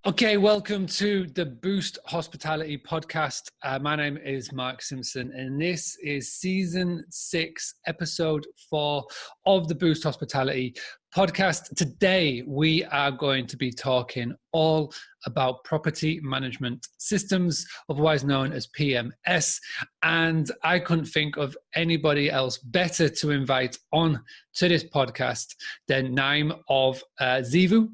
Okay, welcome to the Boost Hospitality podcast. My name is Mark Simpson, and this is season 6, episode 4 of the Boost Hospitality podcast. Today, we are going to be talking all about property management systems, otherwise known as PMS. And I couldn't think of anybody else better to invite on to this podcast than Naim of Zivu.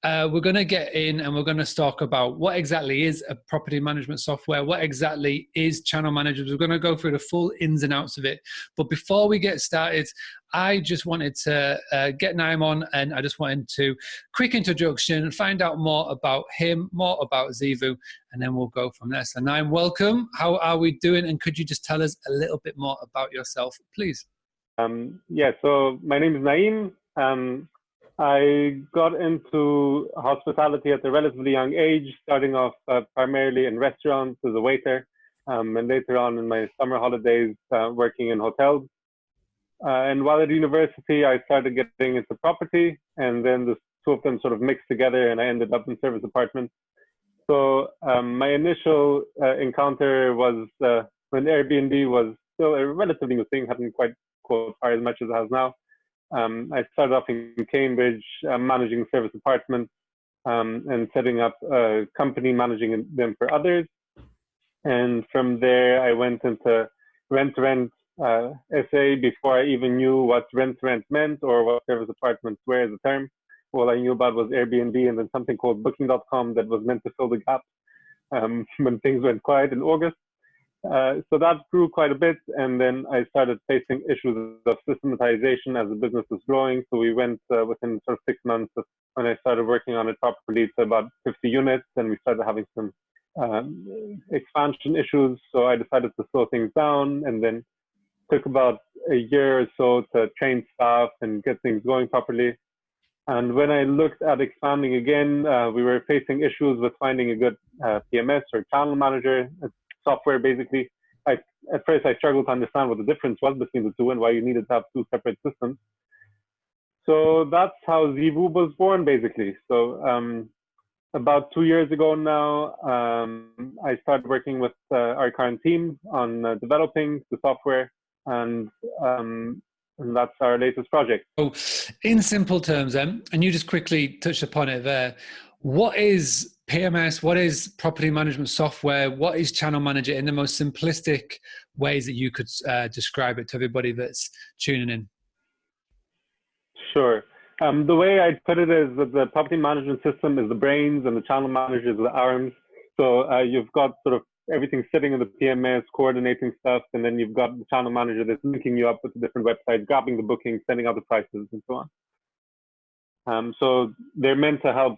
We're going to get in and we're going to talk about what exactly is a property management software, what exactly is channel managers. We're going to go through the full ins and outs of it. But before we get started, I just wanted to get Naim on, and I just wanted to quick introduction, find out more about him, more about Zivu, and then we'll go from there. So Naim, welcome. How are we doing? And could you just tell us a little bit more about yourself, please? So my name is Naim. I got into hospitality at a relatively young age, starting off primarily in restaurants as a waiter, and later on in my summer holidays working in hotels. And while at university, I started getting into property, and then the two of them sort of mixed together, and I ended up in service apartments. So my initial encounter was when Airbnb was still a relatively new thing, hadn't quite caught fire as much as it has now. I started off in Cambridge, managing service apartments and setting up a company managing them for others. And from there, I went into rent-to-rent SA before I even knew what rent-to-rent meant or what service apartments were as a term. All I knew about was Airbnb and then something called Booking.com that was meant to fill the gap when things went quiet in August. So that grew quite a bit, and then I started facing issues of systematization as the business was growing. So we went within sort of 6 months of when I started working on it properly to about 50 units, and we started having some expansion issues. So I decided to slow things down, and then took about a year or so to train staff and get things going properly. And when I looked at expanding again, we were facing issues with finding a good PMS or channel manager software. Basically, at first I struggled to understand what the difference was between the two and why you needed to have two separate systems. So that's how Zivu was born, basically. So about 2 years ago now, I started working with our current team on developing the software, and that's our latest project. So in simple terms then, and you just quickly touched upon it there, what is PMS? What is property management software? What is channel manager in the most simplistic ways that you could describe it to everybody that's tuning in? Sure. The way I'd put it is that the property management system is the brains and the channel manager is the arms. So you've got sort of everything sitting in the PMS, coordinating stuff, and then you've got the channel manager that's linking you up with the different websites, grabbing the bookings, sending out the prices, and so on. So they're meant to help,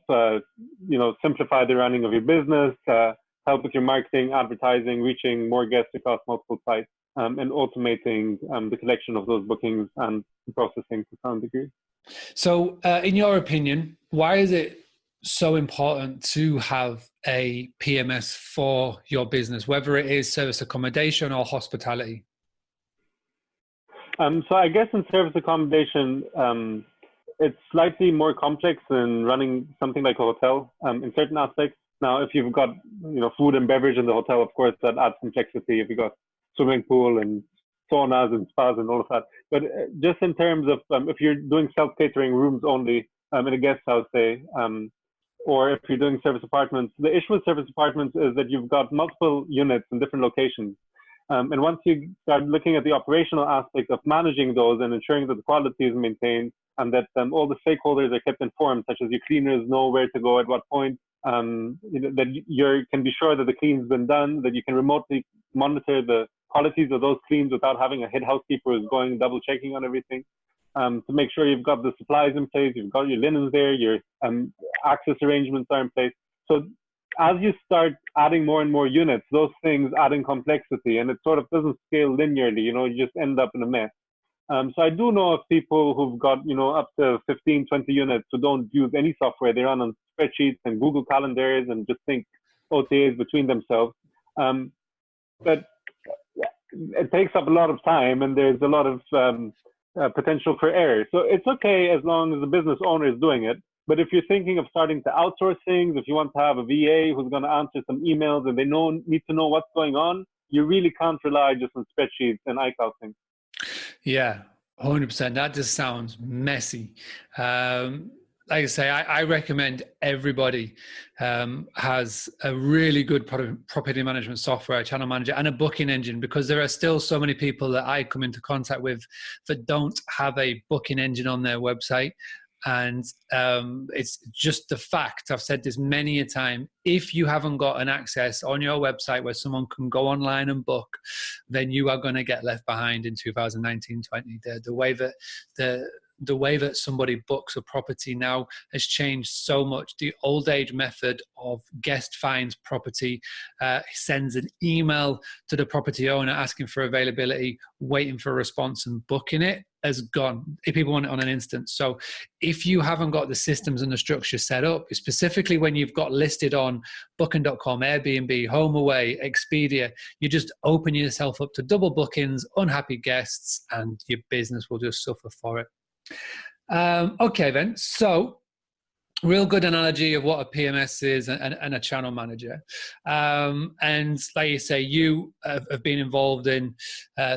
simplify the running of your business, help with your marketing, advertising, reaching more guests across multiple sites, and automating the collection of those bookings and processing to some degree. So in your opinion, why is it so important to have a PMS for your business, whether it is service accommodation or hospitality? So I guess in service accommodation, it's slightly more complex than running something like a hotel in certain aspects. Now, if you've got food and beverage in the hotel, of course, that adds complexity. If you've got swimming pool and saunas and spas and all of that. But just in terms of if you're doing self-catering rooms only in a guest house, say, or if you're doing service apartments, the issue with service apartments is that you've got multiple units in different locations. And once you start looking at the operational aspect of managing those and ensuring that the quality is maintained and that all the stakeholders are kept informed, such as your cleaners know where to go at what point, that you can be sure that the clean's been done, that you can remotely monitor the qualities of those cleans without having a head housekeeper who's going double checking on everything. To make sure you've got the supplies in place, you've got your linens there, your access arrangements are in place. So as you start adding more and more units, those things add in complexity, and it sort of doesn't scale linearly. You just end up in a mess. So I do know of people who've got up to 15, 20 units who don't use any software. They run on spreadsheets and Google calendars and just think OTAs between themselves. But it takes up a lot of time, and there's a lot of potential for error. So it's okay as long as the business owner is doing it. But if you're thinking of starting to outsource things, if you want to have a VA who's going to answer some emails and they need to know what's going on, you really can't rely just on spreadsheets and iCloud things. Yeah, 100%. That just sounds messy. Like I say, I recommend everybody has a really good property management software, channel manager, and a booking engine, because there are still so many people that I come into contact with that don't have a booking engine on their website. And it's just the fact, I've said this many a time, if you haven't got an access on your website where someone can go online and book, then you are going to get left behind in 2019-20. The way that somebody books a property now has changed so much. The old age method of guest finds property, sends an email to the property owner asking for availability, waiting for a response and booking it, has gone. People want it on an instant. So if you haven't got the systems and the structure set up, specifically when you've got listed on booking.com, Airbnb, HomeAway, Expedia, you just open yourself up to double bookings, unhappy guests, and your business will just suffer for it. Okay then, so real good analogy of what a PMS is and a channel manager. And like you say, you have been involved in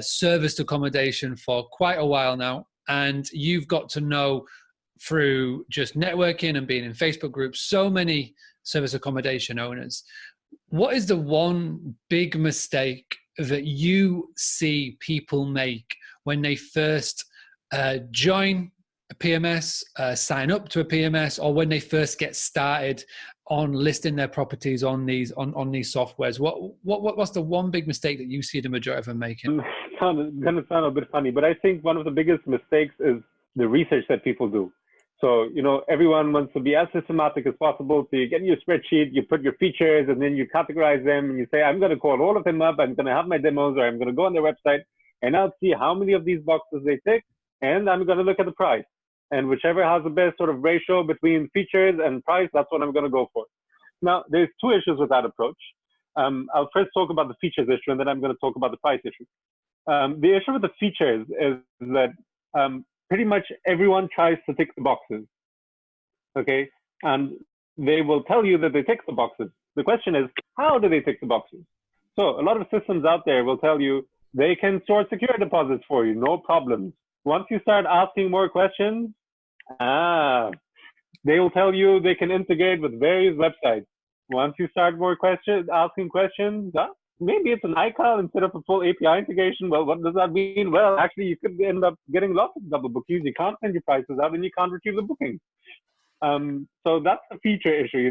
serviced accommodation for quite a while now, and you've got to know through just networking and being in Facebook groups so many service accommodation owners. What is the one big mistake that you see people make when they first join a PMS, sign up to a PMS, or when they first get started on listing their properties on these softwares? What's the one big mistake that you see the majority of them making? It's going to sound a bit funny, but I think one of the biggest mistakes is the research that people do. So, everyone wants to be as systematic as possible. So you get your spreadsheet, you put your features, and then you categorize them, and you say, I'm going to call all of them up, I'm going to have my demos, or I'm going to go on their website, and I'll see how many of these boxes they tick, and I'm going to look at the price. And whichever has the best sort of ratio between features and price, that's what I'm going to go for. Now, there's two issues with that approach. I'll first talk about the features issue, and then I'm going to talk about the price issue. The issue with the features is that pretty much everyone tries to tick the boxes, okay? And they will tell you that they tick the boxes. The question is, how do they tick the boxes? So a lot of systems out there will tell you they can store secure deposits for you, no problems. Once you start asking more questions, they will tell you they can integrate with various websites. Once you start asking questions, maybe it's an iCal instead of a full API integration. Well, what does that mean? Well, actually, you could end up getting lots of double bookings. You can't send your prices out, and you can't retrieve the booking. So that's the feature issue.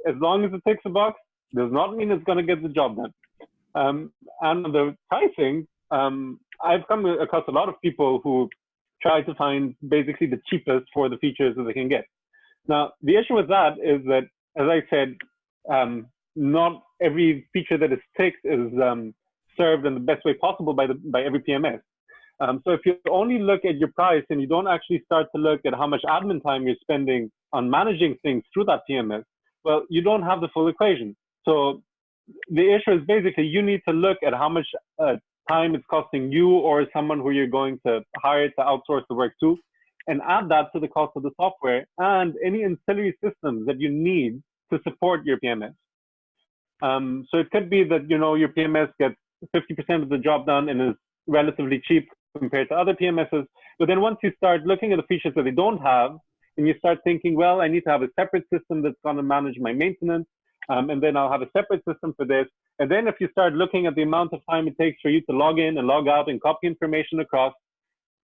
As long as it ticks a box, does not mean it's going to get the job done. And the pricing, I've come across a lot of people who try to find basically the cheapest for the features that they can get. Now, the issue with that is that, as I said, not every feature that is ticked is served in the best way possible by every PMS. So if you only look at your price and you don't actually start to look at how much admin time you're spending on managing things through that PMS, well, you don't have the full equation. So the issue is basically you need to look at how much time it's costing you or someone who you're going to hire to outsource the work to, and add that to the cost of the software and any ancillary systems that you need to support your PMS. So it could be that, your PMS gets 50% of the job done and is relatively cheap compared to other PMSs. But then once you start looking at the features that they don't have, and you start thinking, well, I need to have a separate system that's going to manage my maintenance, and then I'll have a separate system for this. And then if you start looking at the amount of time it takes for you to log in and log out and copy information across,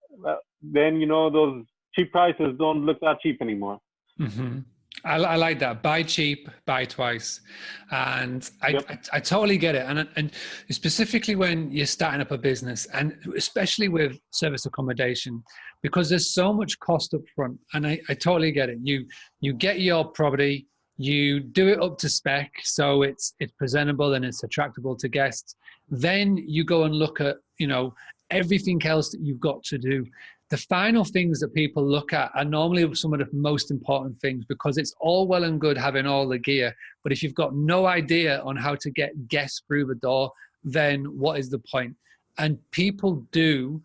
well, then, those cheap prices don't look that cheap anymore. Mm-hmm. I like that. Buy cheap, buy twice. And I totally get it. And specifically when you're starting up a business, and especially with service accommodation, because there's so much cost up front. And I totally get it. You get your property, you do it up to spec, so it's presentable and it's attractable to guests. Then you go and look at, everything else that you've got to do. The final things that people look at are normally some of the most important things, because it's all well and good having all the gear, but if you've got no idea on how to get guests through the door, then what is the point? And people do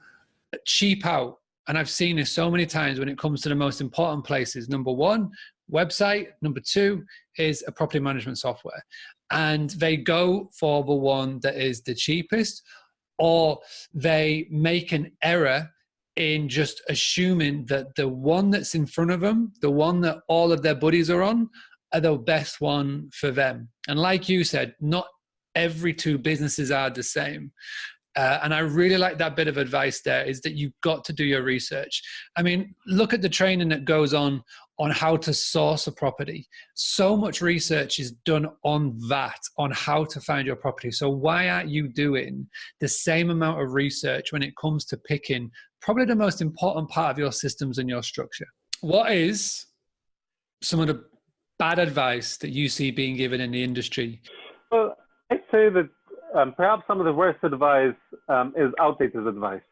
cheap out. And I've seen this so many times when it comes to the most important places. Number one, website. Number two is a property management software. And they go for the one that is the cheapest, or they make an error in just assuming that the one that's in front of them, the one that all of their buddies are on, are the best one for them. And like you said, not every two businesses are the same. And I really like that bit of advice there, is that you've got to do your research. I mean, look at the training that goes on how to source a property. So much research is done on that, on how to find your property. So why aren't you doing the same amount of research when it comes to picking probably the most important part of your systems and your structure? What is some of the bad advice that you see being given in the industry? Well, I'd say that perhaps some of the worst advice is outdated advice,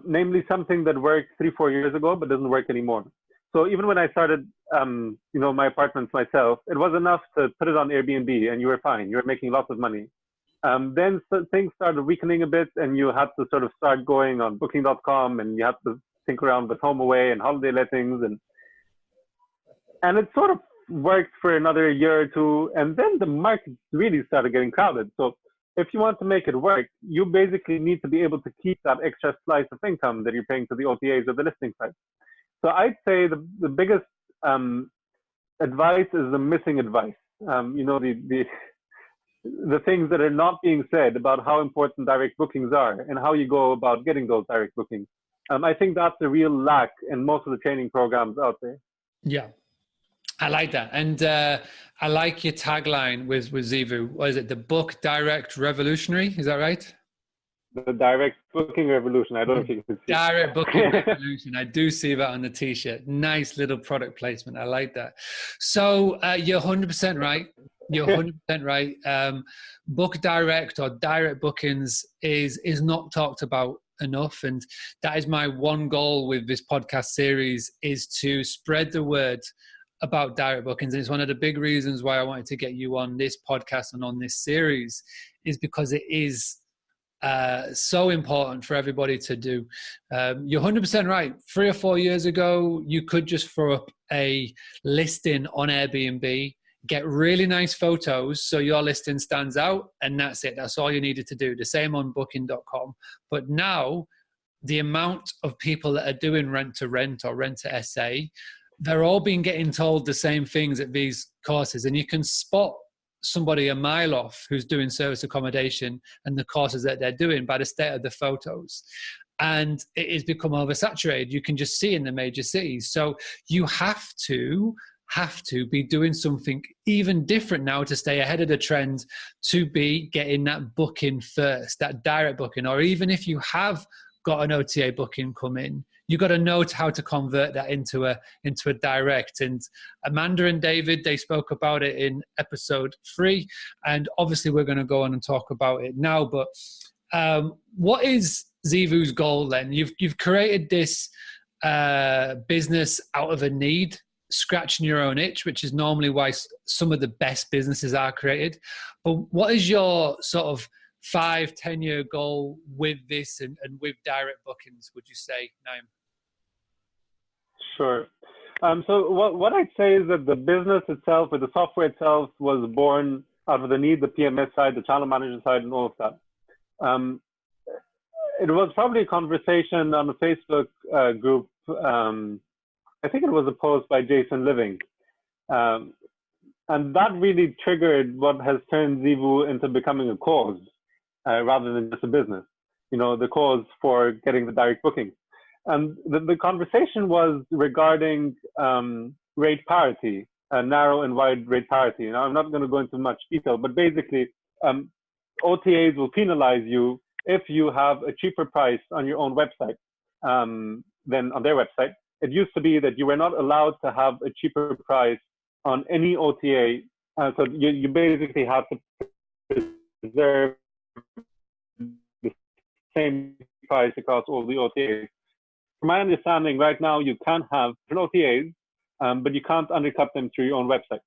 namely something that worked 3-4 years ago but doesn't work anymore. So even when I started, my apartments myself, it was enough to put it on Airbnb and you were fine. You were making lots of money. Then things started weakening a bit, and you had to sort of start going on Booking.com, and you had to think around with HomeAway and holiday lettings, and it sort of worked for another year or two, and then the market really started getting crowded. So if you want to make it work, you basically need to be able to keep that extra slice of income that you're paying to the OTAs or the listing sites. So I'd say the biggest advice is the missing advice. The things that are not being said about how important direct bookings are and how you go about getting those direct bookings. I think that's a real lack in most of the training programs out there. Yeah, I like that. And I like your tagline with Zivu. What is it? The book direct revolutionary. Is that right? The direct booking revolution. I don't know if you can see. Direct booking revolution. I do see that on the t-shirt. Nice little product placement. I like that. So you're 100% right. You're 100% right. Book direct or direct bookings is not talked about enough. And that is my one goal with this podcast series, is to spread the word about direct bookings. And it's one of the big reasons why I wanted to get you on this podcast and on this series, is because it is so important for everybody to do. You're 100% right. 3 or 4 years ago, you could just throw up a listing on Airbnb, get really nice photos so your listing stands out, and that's it. That's all you needed to do. The same on booking.com. But now the amount of people that are doing rent to rent or rent to SA, they're all been getting told the same things at these courses, and you can spot somebody a mile off who's doing service accommodation and the courses that they're doing by the state of the photos. And it has become oversaturated. You can just see in the major cities. So you have to be doing something even different now to stay ahead of the trend, to be getting that booking first, that direct booking. Or even if you have got an OTA booking come in, you got to know how to convert that into a direct. And Amanda and David, they spoke about it in episode 3, and obviously we're going to go on and talk about it now. But what is Zivu's goal then? You've created this business out of a need, scratching your own itch, which is normally why some of the best businesses are created. But what is your sort of 5-10 year goal with this and with direct bookings, would you say, Naim? Sure. So what I'd say is that the business itself, or the software itself, was born out of the need, the PMS side, the channel manager side, and all of that. It was probably a conversation on a Facebook group. I think it was a post by Jason Living. And that really triggered what has turned Zivu into becoming a cause rather than just a business. The cause for getting the direct booking. And the conversation was regarding rate parity, narrow and wide rate parity. Now, I'm not going to go into much detail, but basically, OTAs will penalize you if you have a cheaper price on your own website than on their website. It used to be that you were not allowed to have a cheaper price on any OTA. So you basically have to preserve the same price across all the OTAs. From my understanding, right now, you can have OTAs, but you can't undercut them through your own website.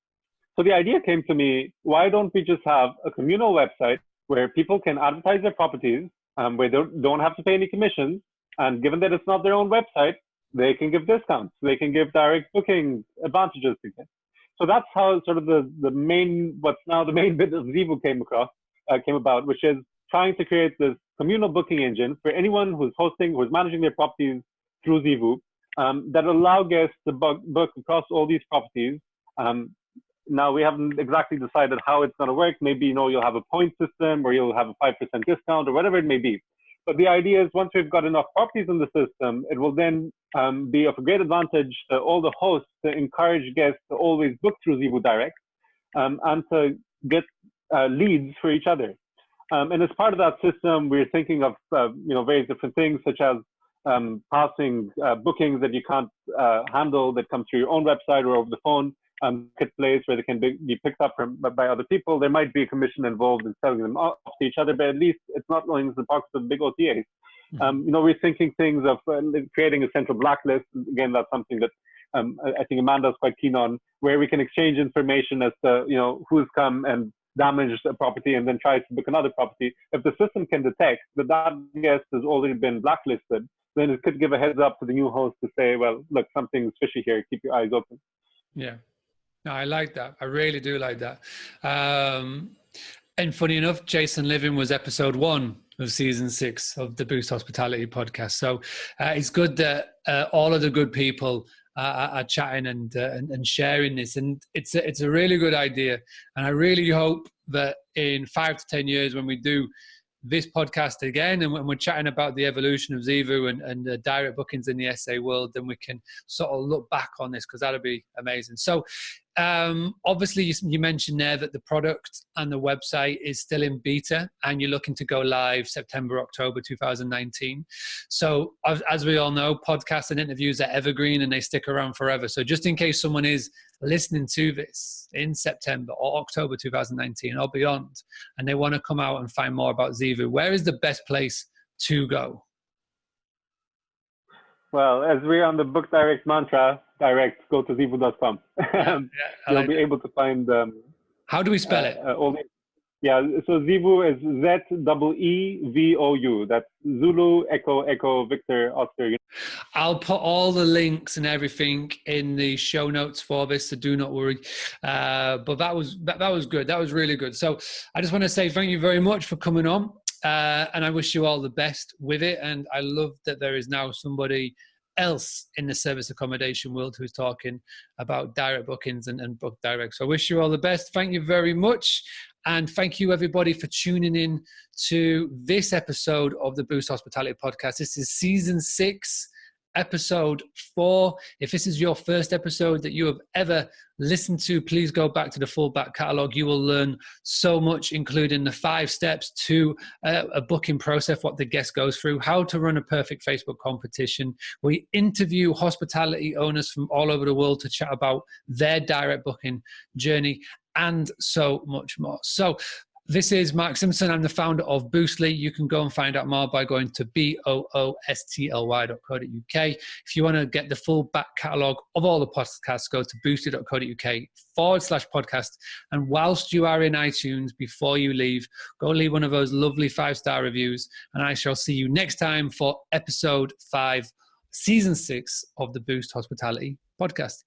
So the idea came to me, why don't we just have a communal website where people can advertise their properties, where they don't have to pay any commissions, and given that it's not their own website, they can give discounts, they can give direct booking advantages to guests. So that's how sort of the main, what's now the main bit of Zeevou came about, which is trying to create this communal booking engine for anyone who's hosting, who's managing their properties through Zeevou, that allow guests to book across all these properties. Now we haven't exactly decided how it's going to work. Maybe, you'll have a point system, or you'll have a 5% discount, or whatever it may be. But the idea is, once we've got enough properties in the system, it will then be of a great advantage to all the hosts to encourage guests to always book through Zeevou Direct, and to get leads for each other. And as part of that system, we're thinking of various different things, such as passing bookings that you can't handle that come through your own website or over the phone, marketplace where they can be picked up by other people. There might be a commission involved in selling them off to each other, but at least it's not going into the pockets of big OTAs. We're thinking things of creating a central blacklist. Again, that's something that I think Amanda's quite keen on, where we can exchange information as to who's come and damaged a property and then tries to book another property. If the system can detect that guest has already been blacklisted, then it could give a heads up to the new host to say, well, look, something's fishy here, keep your eyes open. Yeah. No, I like that. I really do like that. And funny enough, Jason Living was episode 1 of season 6 of the Boost Hospitality podcast. So it's good that all of the good people are chatting and sharing this. And it's a really good idea. And I really hope that in 5 to 10 years, when we do this podcast again, and when we're chatting about the evolution of Zeevou and the direct bookings in the SA world, then we can sort of look back on this, because that'll be amazing. So obviously you mentioned there that the product and the website is still in beta, and you're looking to go live September, October 2019. So as we all know, podcasts and interviews are evergreen and they stick around forever. So just in case someone is listening to this in September or October 2019 or beyond, and they want to come out and find more about Zeevou, where is the best place to go? Well, as we're on the Book Direct mantra, go to zeevou.com. You'll be able to find... How do we spell it? So Zeevou is ZEEVOU. That's Zulu, Echo, Victor, Oscar. I'll put all the links and everything in the show notes for this, so do not worry. But that was good. That was really good. So I just want to say thank you very much for coming on. And I wish you all the best with it. And I love that there is now somebody else in the service accommodation world who's talking about direct bookings and book direct. So I wish you all the best. Thank you very much. And thank you everybody for tuning in to this episode of the Boost Hospitality Podcast. This is season 6, episode 4. If this is your first episode that you have ever listened to, please go back to the full back catalogue. You will learn so much, including the 5 steps to a booking process, what the guest goes through, how to run a perfect Facebook competition. We interview hospitality owners from all over the world to chat about their direct booking journey, and so much more. So this is Mark Simpson. I'm the founder of Boostly. You can go and find out more by going to boostly.co.uk. If you want to get the full back catalogue of all the podcasts, go to boostly.co.uk/podcast. And whilst you are in iTunes, before you leave, go leave one of those lovely 5-star reviews. And I shall see you next time for episode 5, season 6 of the Boost Hospitality Podcast.